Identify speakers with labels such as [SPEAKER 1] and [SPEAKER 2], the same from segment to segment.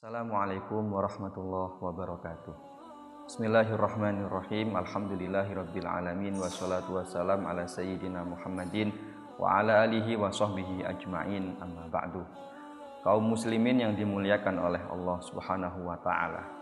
[SPEAKER 1] Assalamualaikum warahmatullahi wabarakatuh. Bismillahirrahmanirrahim. Alhamdulillahirabbil alamin wassalatu wassalam ala sayyidina Muhammadin wa ala alihi wa sahbihi ajmain. Amma ba'du. Kaum muslimin yang dimuliakan oleh Allah Subhanahu wa taala.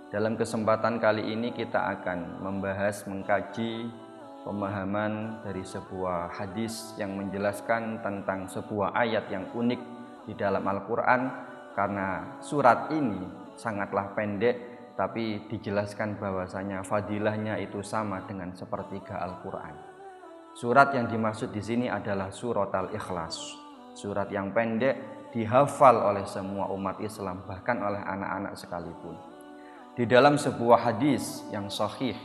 [SPEAKER 1] Dalam kesempatan kali ini kita akan mengkaji pemahaman dari sebuah hadis yang menjelaskan tentang sebuah ayat yang unik di dalam Al-Qur'an. Karena surat ini sangatlah pendek, tapi dijelaskan bahwasanya fadilahnya itu sama dengan sepertiga Al-Quran. Surat yang dimaksud di sini adalah surat Al-Ikhlas. Surat yang pendek dihafal oleh semua umat Islam, bahkan oleh anak-anak sekalipun. Di dalam sebuah hadis yang sahih,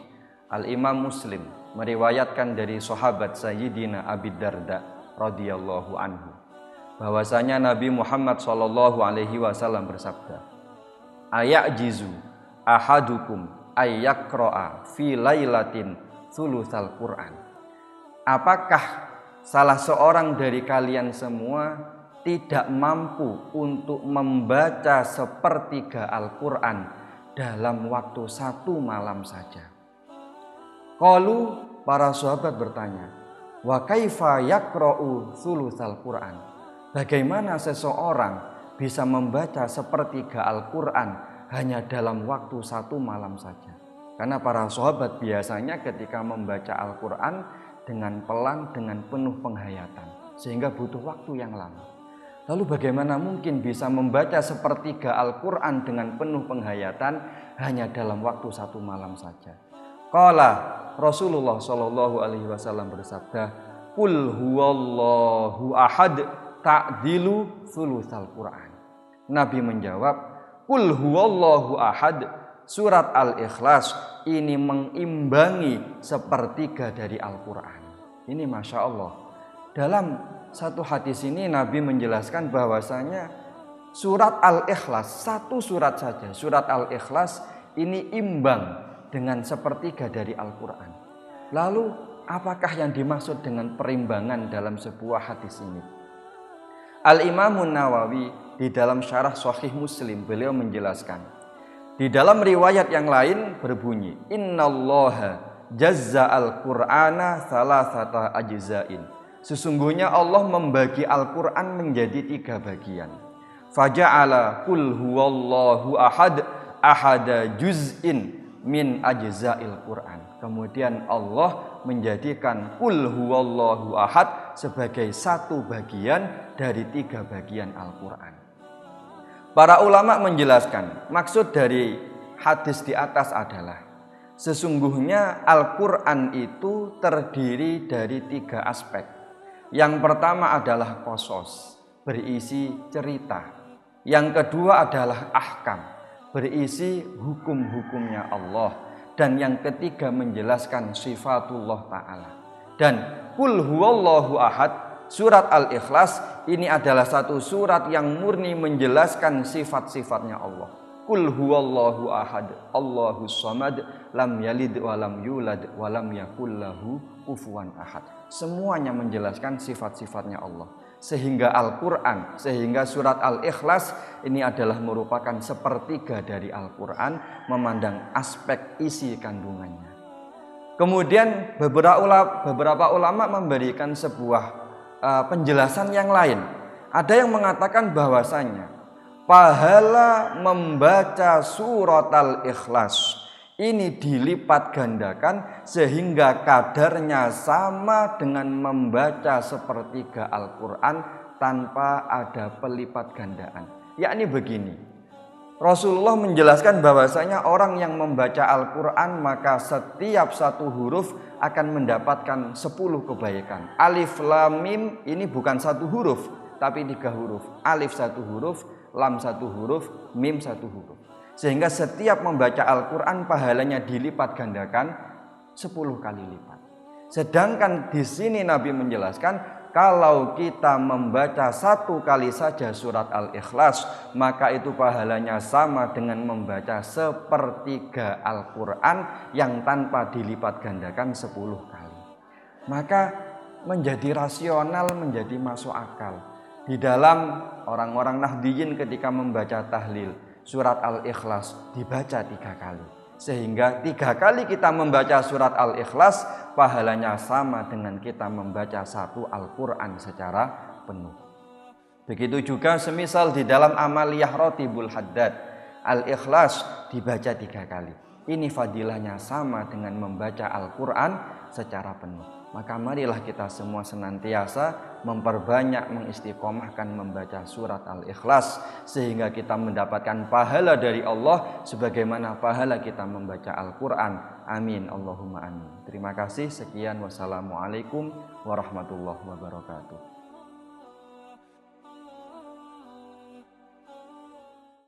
[SPEAKER 1] Al-Imam Muslim meriwayatkan dari sahabat Sayyidina Abi Darda radhiyallahu anhu bahwasanya Nabi Muhammad SAW bersabda, "Ayajizu ahadukum ayyaqra'a fi lailatin thulutsal Qur'an." Apakah salah seorang dari kalian semua tidak mampu untuk membaca sepertiga Al-Qur'an dalam waktu satu malam saja? Qalu, para sahabat bertanya, "Wa kaifa yaqra'u thulutsal Qur'an?" Bagaimana seseorang bisa membaca sepertiga Al-Quran hanya dalam waktu satu malam saja? Karena para sahabat biasanya ketika membaca Al-Quran dengan pelan, dengan penuh penghayatan, sehingga butuh waktu yang lama. Lalu bagaimana mungkin bisa membaca sepertiga Al-Quran dengan penuh penghayatan hanya dalam waktu satu malam saja? Qala Rasulullah SAW bersabda, "Qul huwallahu ahad ta'dilu thulutsal Qur'an." Nabi menjawab, "Qul huwallahu ahad." Surat Al-Ikhlas ini mengimbangi sepertiga dari Al-Quran. Ini Masya Allah. Dalam satu hadis ini Nabi menjelaskan bahwasanya surat Al-Ikhlas, satu surat saja, surat Al-Ikhlas ini imbang dengan sepertiga dari Al-Quran. Lalu apakah yang dimaksud dengan perimbangan dalam sebuah hadis ini? Al-Imam Nawawi di dalam syarah Sahih Muslim beliau menjelaskan, di dalam riwayat yang lain berbunyi, "Innallaha jazza al-Qur'ana salasata ajza'in." Sesungguhnya Allah membagi Al-Qur'an menjadi 3 bagian. Faja'ala qul huwallahu ahad ahada juz'in min ajza'il Qur'an. Kemudian Allah menjadikan qul huwallahu ahad sebagai satu bagian dari 3 bagian Al-Quran. Para ulama menjelaskan maksud dari hadis di atas adalah sesungguhnya Al-Quran itu terdiri dari 3 aspek. Yang pertama adalah qasas, berisi cerita. Yang kedua adalah ahkam, berisi hukum-hukumnya Allah. Dan yang ketiga menjelaskan sifatullah ta'ala. Dan qul huwallahu ahad, surat Al-Ikhlas ini adalah satu surat yang murni menjelaskan sifat-sifatnya Allah. Qul huwallahu ahad, Allahus samad, lam yalid wa lam yulad wa lam yakul lahu kufuwan ahad. Semuanya menjelaskan sifat-sifatnya Allah. Sehingga Al-Quran, sehingga surat Al-Ikhlas ini adalah merupakan sepertiga dari Al-Quran memandang aspek isi kandungannya. Kemudian beberapa ulama memberikan sebuah penjelasan yang lain. Ada yang mengatakan bahwasanya pahala membaca surat Al-Ikhlas ini dilipat gandakan sehingga kadarnya sama dengan membaca sepertiga Al-Quran tanpa ada pelipat gandaan. Yakni begini, Rasulullah menjelaskan bahwasanya orang yang membaca Al-Quran maka setiap satu huruf akan mendapatkan 10 kebaikan. Alif lam mim ini bukan satu huruf tapi 3 huruf. Alif 1 huruf, lam 1 huruf, mim 1 huruf. Sehingga setiap membaca Al-Quran pahalanya dilipat gandakan 10 kali lipat. Sedangkan di sini Nabi menjelaskan kalau kita membaca 1 kali saja surat Al-Ikhlas maka itu pahalanya sama dengan membaca sepertiga Al-Quran yang tanpa dilipat gandakan 10 kali. Maka menjadi rasional, menjadi masuk akal. Di dalam orang-orang Nahdiyin ketika membaca tahlil, surat Al-Ikhlas dibaca 3 kali. Sehingga 3 kali kita membaca surat Al-Ikhlas, pahalanya sama dengan kita membaca 1 Al-Quran secara penuh. Begitu juga semisal di dalam amaliyah Rotibul Haddad, Al-Ikhlas dibaca 3 kali. Ini fadilahnya sama dengan membaca Al-Quran secara penuh. Maka marilah kita semua senantiasa memperbanyak, mengistiqomahkan membaca surat Al-Ikhlas, sehingga kita mendapatkan pahala dari Allah sebagaimana pahala kita membaca Al-Quran. Amin, Allahumma amin. Terima kasih, sekian, wassalamualaikum warahmatullahi wabarakatuh.